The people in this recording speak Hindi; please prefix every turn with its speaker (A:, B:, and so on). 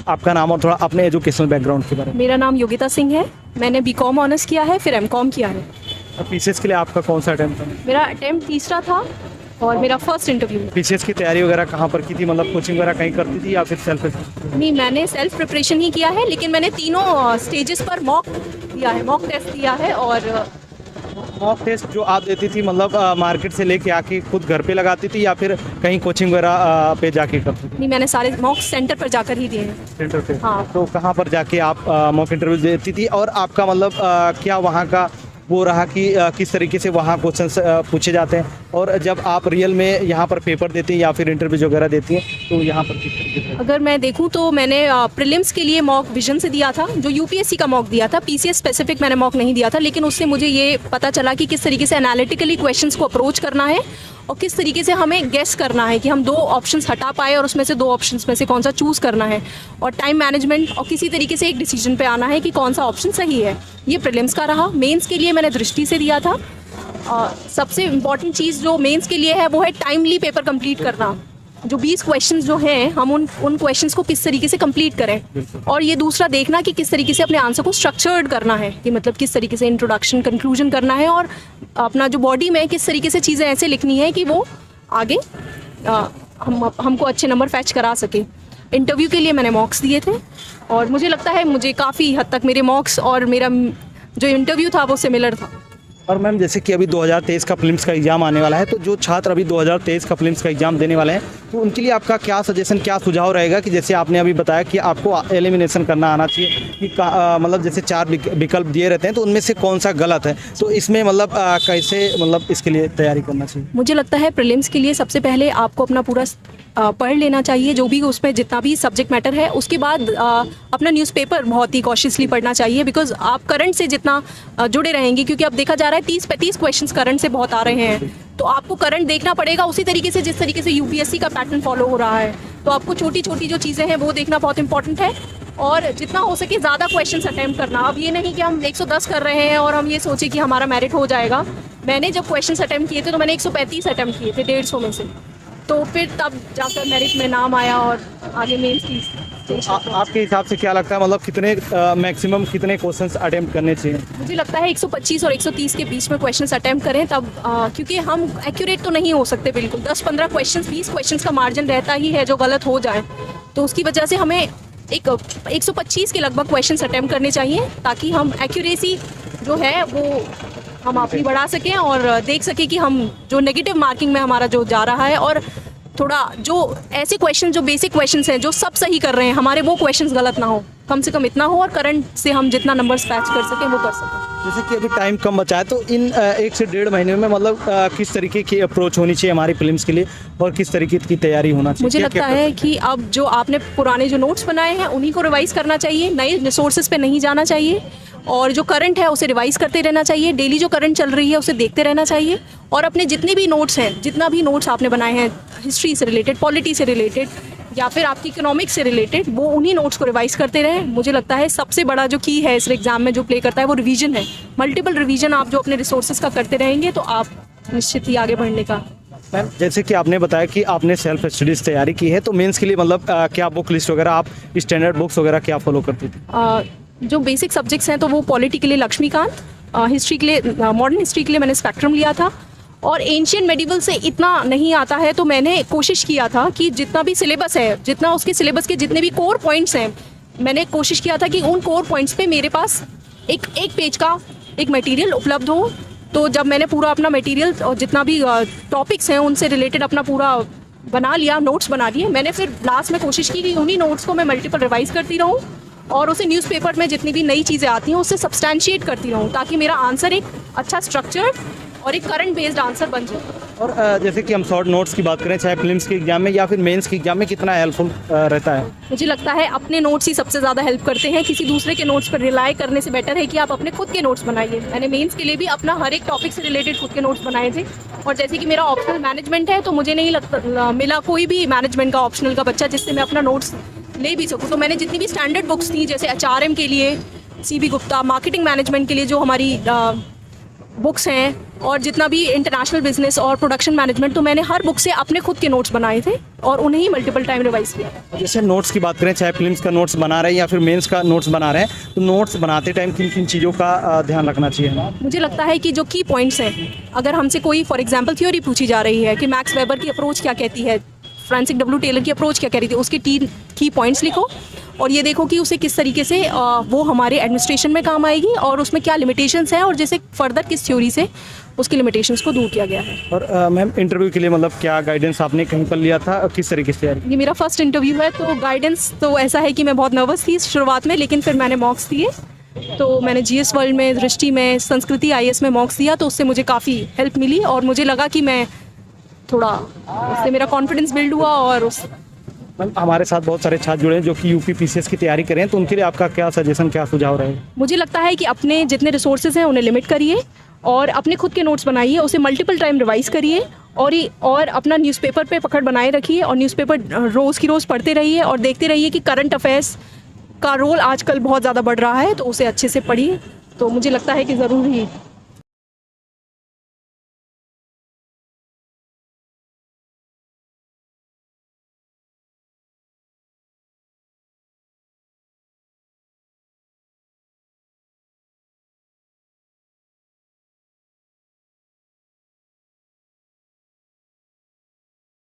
A: आपका नाम और थोड़ा अपने एजुकेशनल बैकग्राउंड के बारे में।
B: मेरा नाम योगिता सिंह है। मैंने बीकॉम ऑनर्स किया है, फिर एमकॉम किया है।
A: पीसीएस के लिए आपका कौन सा अटेम्प्ट था?
B: मेरा अटेम्प्ट तीसरा था और मेरा फर्स्ट इंटरव्यू।
A: पीसीएस की तैयारी वगैरह कहाँ पर की थी, मतलब कोचिंग वगैरह कहीं करती थी या फिर सेल्फ?
B: नहीं, मैंने सेल्फ प्रिपरेशन ही किया है, लेकिन मैंने तीनों स्टेजेस पर मॉक दिया है, मॉक टेस्ट दिया है। और
A: मॉक टेस्ट जो आप देती थी मतलब मार्केट से लेके आके खुद घर पे लगाती थी या फिर कहीं कोचिंग वगैरह पे जाके करती थी?
B: नहीं, मैंने सारे मॉक सेंटर पर जाकर ही दिए हैं।
A: सेंटर पे?
B: हाँ।
A: तो कहाँ पर जाके आप मॉक इंटरव्यू देती थी और आपका मतलब क्या वहाँ का वो रहा कि किस तरीके से वहाँ क्वेश्चंस पूछे जाते हैं, और जब आप रियल में यहाँ पर पेपर देती हैं या फिर इंटरव्यू वगैरह देती हैं तो यहाँ पर किस तरीके से?
B: अगर मैं देखूं तो मैंने प्रीलिम्स के लिए मॉक विजन से दिया था, जो यूपीएससी का मॉक दिया था। पीसीएस स्पेसिफिक मैंने मॉक नहीं दिया था, लेकिन उससे मुझे ये पता चला कि किस तरीके से एनालिटिकली क्वेश्चंस को अप्रोच करना है और किस तरीके से हमें गेस करना है कि हम 2 ऑप्शंस हटा पाए और उसमें से 2 ऑप्शंस में से कौन सा चूज़ करना है, और टाइम मैनेजमेंट और किसी तरीके से एक डिसीजन पे आना है कि कौन सा ऑप्शन सही है। ये प्रीलिम्स का रहा। मेंस के लिए मैंने दृष्टि से दिया था। सबसे इम्पॉर्टेंट चीज़ जो मेंस के लिए है वो है टाइमली पेपर कंप्लीट करना। जो 20 क्वेश्चंस जो हैं, हम उन क्वेश्चंस को किस तरीके से कंप्लीट करें, और ये दूसरा देखना कि किस तरीके से अपने आंसर को स्ट्रक्चर्ड करना है, कि मतलब किस तरीके से इंट्रोडक्शन कंक्लूजन करना है, और अपना जो बॉडी में किस तरीके से चीज़ें ऐसे लिखनी है कि वो आगे हमको अच्छे नंबर फैच करा सके। इंटरव्यू के लिए मैंने मॉक्स दिए थे और मुझे लगता है मुझे काफ़ी हद तक मेरे मॉक्स और मेरा जो इंटरव्यू था वो सिमिलर था।
A: और मैम जैसे कि अभी 2023 का प्रीलिम्स का एग्ज़ाम आने वाला है, तो जो छात्र अभी 2023 का प्रीलिम्स का एग्ज़ाम देने वाले हैं तो उनके लिए आपका क्या सजेशन, क्या सुझाव रहेगा कि जैसे आपने अभी बताया कि आपको एलिमिनेशन करना आना चाहिए कि मतलब जैसे 4 विकल्प दिए रहते हैं तो उनमें से कौन सा गलत है, तो इसमें मतलब कैसे मतलब इसके लिए तैयारी करना चाहिए?
B: मुझे लगता है प्रीलिम्स के लिए सबसे पहले आपको अपना पूरा पढ़ लेना चाहिए, जो भी उसमें जितना भी सब्जेक्ट मैटर है। उसके बाद अपना न्यूज़पेपर बहुत ही कॉशियसली पढ़ना चाहिए, बिकॉज आप करंट से जितना जुड़े रहेंगे, क्योंकि अब देखा जा रहा है 30-35 क्वेश्चंस करंट से बहुत आ रहे हैं, तो आपको करंट देखना पड़ेगा उसी तरीके से जिस तरीके से यूपीएससी का पैटर्न फॉलो हो रहा है। तो आपको छोटी छोटी जो चीज़ें हैं वो देखना बहुत इंपॉर्टेंट है, और जितना हो सके ज़्यादा क्वेश्चंस अटेम्प्ट करना। अब ये नहीं कि हम 110 कर रहे हैं और हम ये सोचे कि हमारा मेरिट हो जाएगा। मैंने जब क्वेश्चंस अटेम्प्ट किए थे तो मैंने 135 अटेम्प्ट किए थे 150 में से, तो फिर तब जाकर मेरिट में नाम आया और आगे मेंस की।
A: आपके हिसाब से क्या लगता है मतलब कितने मैक्सिमम कितने क्वेश्चंस अटेम्प्ट करने चाहिए?
B: मुझे लगता है 125 और 130 के बीच में क्वेश्चंस अटेम्प्ट करें तब, क्योंकि हम एक्यूरेट तो नहीं हो सकते बिल्कुल। 10-15 क्वेश्चंस, 20 क्वेश्चंस का मार्जिन रहता ही है जो गलत हो जाए, तो उसकी वजह से हमें 125 के लगभग क्वेश्चंस अटेम्प्ट करने चाहिए, ताकि हम एक्यूरेसी जो है वो हम अपनी बढ़ा सकें और देख सकें कि हम जो नेगेटिव मार्किंग में हमारा जो जा रहा है, और थोड़ा जो ऐसे क्वेश्चन जो बेसिक क्वेश्चंस हैं जो सब सही कर रहे हैं हमारे, वो क्वेश्चंस गलत ना हो, कम से कम इतना हो, और करंट से हम जितना नंबर्स पैच कर सकें वो कर सकें।
A: जैसे कि अभी टाइम कम बचा है, तो इन 1 से 1.5 महीने में मतलब किस तरीके की अप्रोच होनी चाहिए हमारी फिल्म्स के लिए और किस तरीके की तैयारी होना चाहिए?
B: मुझे लगता है कि अब जो आपने पुराने जो नोट्स बनाए हैं उन्हीं को रिवाइज करना चाहिए, नए रिसोर्सेज पे नहीं जाना चाहिए, और जो करंट है उसे रिवाइज करते रहना चाहिए। डेली जो करंट चल रही है उसे देखते रहना चाहिए, और अपने जितने भी नोट्स हैं, जितना भी नोट्स आपने बनाए हैं हिस्ट्री से रिलेटेड, पॉलिटी से रिलेटेड, या फिर आपकी इकोनॉमिक्स से रिलेटेड, वो उन्हीं नोट्स को रिवाइज करते रहें। मुझे लगता है सबसे बड़ा जो की है इस एग्जाम में जो प्ले करता है वो रिवीजन है। मल्टीपल रिवीजन आप जो अपने रिसोर्सेज का करते रहेंगे तो आप निश्चित ही आगे बढ़ने का।
A: मैम जैसे कि आपने बताया कि आपने सेल्फ स्टडीज़ तैयारी की है, तो मेंस के लिए मतलब क्या बुक लिस्ट वगैरह, आप स्टैंडर्ड बुक्स वगैरह क्या फॉलो करती थी?
B: जो बेसिक सब्जेक्ट्स हैं तो वो पॉलिटी के लिए लक्ष्मीकांत, हिस्ट्री के लिए मॉडर्न हिस्ट्री के लिए मैंने स्पेक्ट्रम लिया था, और एंशियंट मेडिवल से इतना नहीं आता है, तो मैंने कोशिश किया था कि जितना भी सिलेबस है, जितना उसके सिलेबस के जितने भी कोर पॉइंट्स हैं, मैंने कोशिश किया था कि उन कोर पॉइंट्स पे मेरे पास एक पेज का एक मटेरियल उपलब्ध हो। तो जब मैंने पूरा अपना मटेरियल और जितना भी टॉपिक्स हैं उनसे रिलेटेड अपना पूरा बना लिया, नोट्स बना लिए, मैंने फिर लास्ट में कोशिश की कि उन्हीं नोट्स को मैं मल्टीपल रिवाइज करती रहूँ और उसे न्यूज़पेपर में जितनी भी नई चीज़ें आती हैं उससे सब्सटैंशिएट करती रहूँ, ताकि मेरा आंसर एक अच्छा स्ट्रक्चर्ड और एक करंट बेस्ड आंसर बन जाए।
A: और जैसे कि हम शॉर्ट नोट्स की बात करें, चाहे फिल्म्स के एग्जाम में या फिर मेंस के एग्जाम में, कितना हेल्पफुल रहता है?
B: मुझे लगता है अपने नोट्स ही सबसे ज़्यादा हेल्प करते हैं। किसी दूसरे के नोट्स पर रिलाई करने से बेटर है कि आप अपने खुद के नोट्स बनाइए। मैंने मेंस के लिए भी अपना हर एक टॉपिक से रिलेटेड खुद के नोट्स बनाए थे, और जैसे कि मेरा ऑप्शनल मैनेजमेंट है, तो मुझे नहीं लगता मिला कोई भी मैनेजमेंट का ऑप्शनल का बच्चा जिससे मैं अपना नोट्स ले भी सकूँ। तो मैंने जितनी भी स्टैंडर्ड बुक्स थी, जैसे HRM के लिए CB गुप्ता, मार्केटिंग मैनेजमेंट के लिए जो हमारी बुक्स हैं और जितना भी इंटरनेशनल बिजनेस और प्रोडक्शन मैनेजमेंट, तो मैंने हर बुक से अपने खुद के नोट्स बनाए थे और उन्हें ही मल्टीपल टाइम रिवाइज किया।
A: जैसे नोट्स की बात करें, चाहे फिल्म्स का नोट्स बना रहे हैं या फिर मेंस का नोट्स बना रहे हैं, तो नोट्स बनाते टाइम किन किन चीज़ों का ध्यान रखना चाहिए?
B: मुझे लगता है कि जो की पॉइंट्स हैं, अगर हमसे कोई फॉर एग्जांपल थ्योरी पूछी जा रही है कि मैक्स वेबर की अप्रोच क्या कहती है, फ्रांसिस डब्ल्यू टेलर की अप्रोच क्या कह रही थी, उसके 3 की पॉइंट्स लिखो और ये देखो कि उसे किस तरीके से वो हमारे एडमिनिस्ट्रेशन में काम आएगी और उसमें क्या लिमिटेशंस हैं और जैसे फर्दर किस थ्योरी से उसकी लिमिटेशंस को दूर किया गया है।
A: और मैम, इंटरव्यू के लिए मतलब क्या गाइडेंस आपने कहीं पर लिया था, किस तरीके से?
B: ये मेरा फर्स्ट इंटरव्यू है, तो गाइडेंस तो ऐसा है कि मैं बहुत नर्वस थी शुरुआत में, लेकिन फिर मैंने मॉक्स दिए। तो मैंने जीएस वर्ल्ड में, दृष्टि में, संस्कृति आईएएस में मॉक्स दिया, तो उससे मुझे काफ़ी हेल्प मिली और मुझे लगा कि मैं थोड़ा, उससे मेरा कॉन्फिडेंस बिल्ड हुआ। और उस
A: मैम, हमारे साथ बहुत सारे छात्र जुड़े हैं जो कि यूपी पीसीएस की तैयारी करें, तो उनके लिए आपका क्या सजेशन, क्या सुझाव रहेगा?
B: मुझे लगता है कि अपने जितने रिसोर्सेज हैं उन्हें लिमिट करिए और अपने खुद के नोट्स बनाइए, उसे मल्टीपल टाइम रिवाइज करिए और अपना न्यूज़पेपर पे पकड़ बनाए रखिए और न्यूज़पेपर रोज़ की रोज़ पढ़ते रहिए और देखते रहिए कि करंट अफेयर्स का रोल आजकल बहुत ज़्यादा बढ़ रहा है, तो उसे अच्छे से पढ़िए। तो मुझे लगता है कि ज़रूर ही